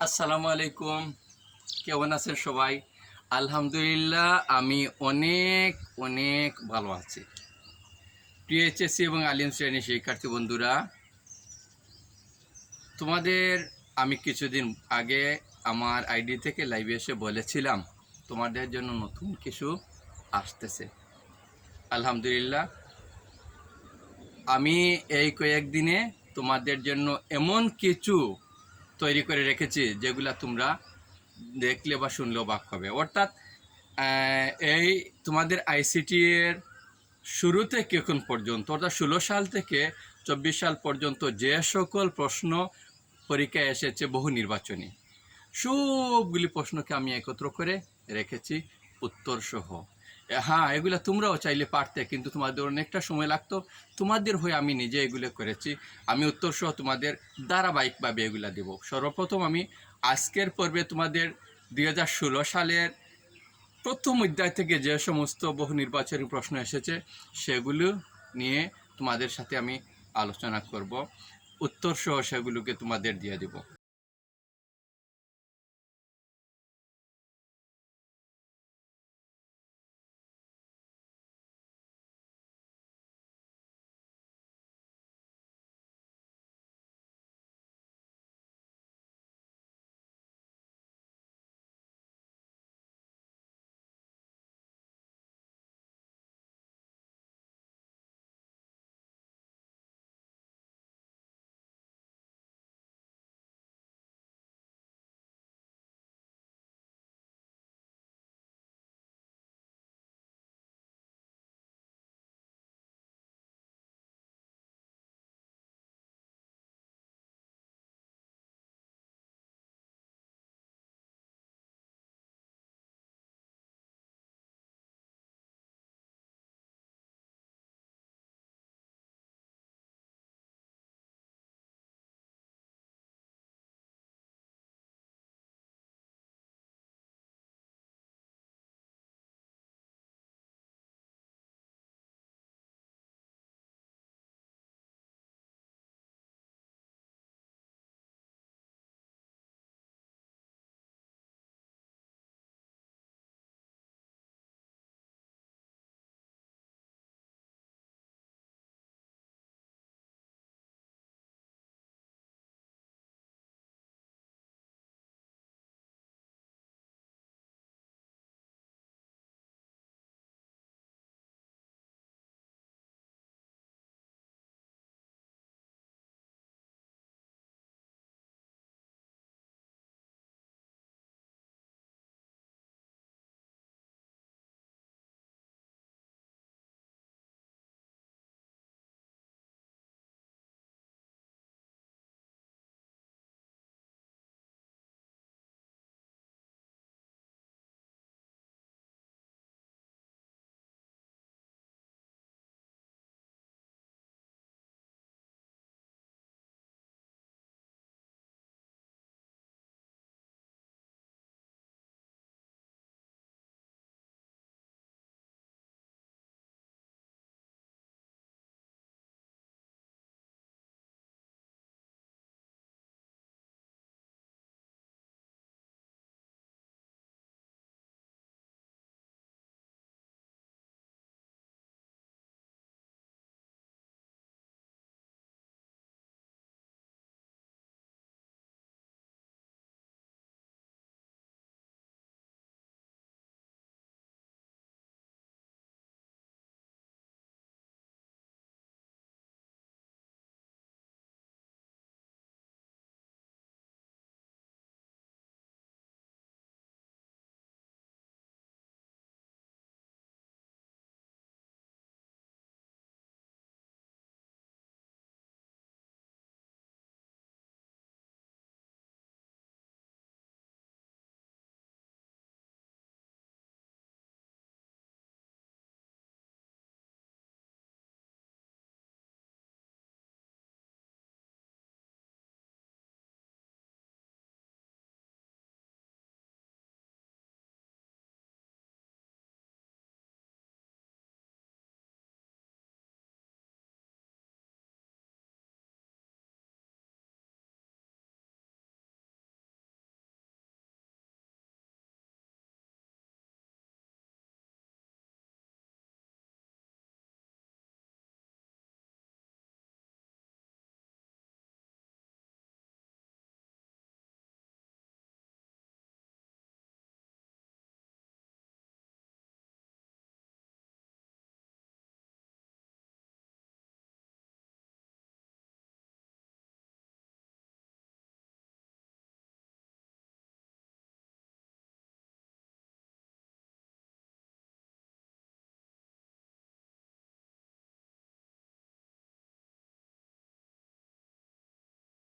আসসালামু আলাইকুম, কেমন আছেন সবাই? আলহামদুলিল্লাহ, আমি অনেক অনেক ভালো আছি। প্রিয় এইচএসসি এবং আলিম শ্রেণীর শিক্ষার্থী বন্ধুরা, তোমাদের আমি কিছুদিন আগে আমার আইডি থেকে লাইভে এসে বলেছিলাম তোমাদের জন্য নতুন কিছু আসতেছে। আলহামদুলিল্লাহ, আমি এই কয়েকদিনে তোমাদের জন্য এমন কিছু তৈরি করে রেখেছি যেগুলা তোমরা দেখলে বা শুনলে অবাক হবে। অর্থাৎ এই তোমাদের আইসিটি এর শুরু থেকে এখন পর্যন্ত, অর্থাৎ 16 সাল থেকে 24 সাল পর্যন্ত যে সকল প্রশ্ন পরীক্ষায় এসেছে বহু নির্বাচনী, সবগুলি প্রশ্নকে আমি একত্র করে রেখেছি উত্তর সহ। হ্যাঁ, এগুলো তোমরাও চাইলে পারতে, কিন্তু তোমাদের অনেকটা সময় লাগতো। তোমাদের হয়ে আমি নিজে এগুলো করেছি। আমি উত্তর সহ তোমাদের ধারাবাহিকভাবে এগুলো দেব। সর্বপ্রথম আমি আজকের পর্বে তোমাদের 2016 সালের প্রথম অধ্যায় থেকে যে সমস্ত বহু নির্বাচনী প্রশ্ন এসেছে সেগুলো নিয়ে তোমাদের সাথে আমি আলোচনা করব, উত্তর সহ সেগুলোকে তোমাদের দিয়ে দেব।